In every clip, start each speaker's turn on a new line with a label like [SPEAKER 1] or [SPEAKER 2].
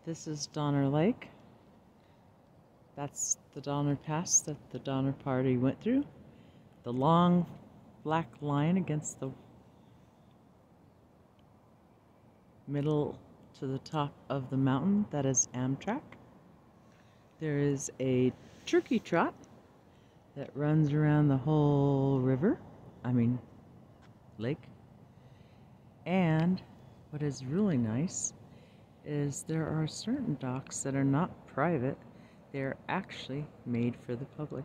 [SPEAKER 1] This is Donner Lake. That's the Donner Pass that the Donner Party went through. The long black line against the middle to the top of the mountain, that is Amtrak. There is a turkey trot that runs around the whole lake. And what is really nice is there are certain docks that are not private. They're actually made for the public.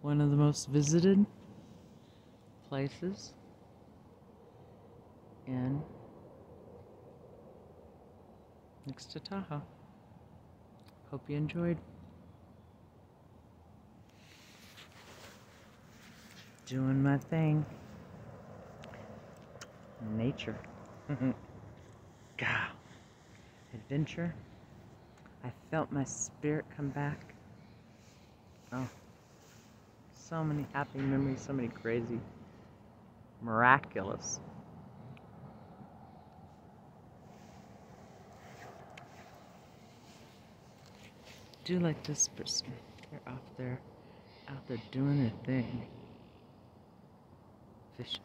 [SPEAKER 1] One of the most visited places next to Tahoe. Hope you enjoyed. Doing my thing. Nature. God. Adventure. I felt my spirit come back. Oh. So many happy memories, so many crazy, miraculous. Do like this person. They're out there doing their thing. Fishing.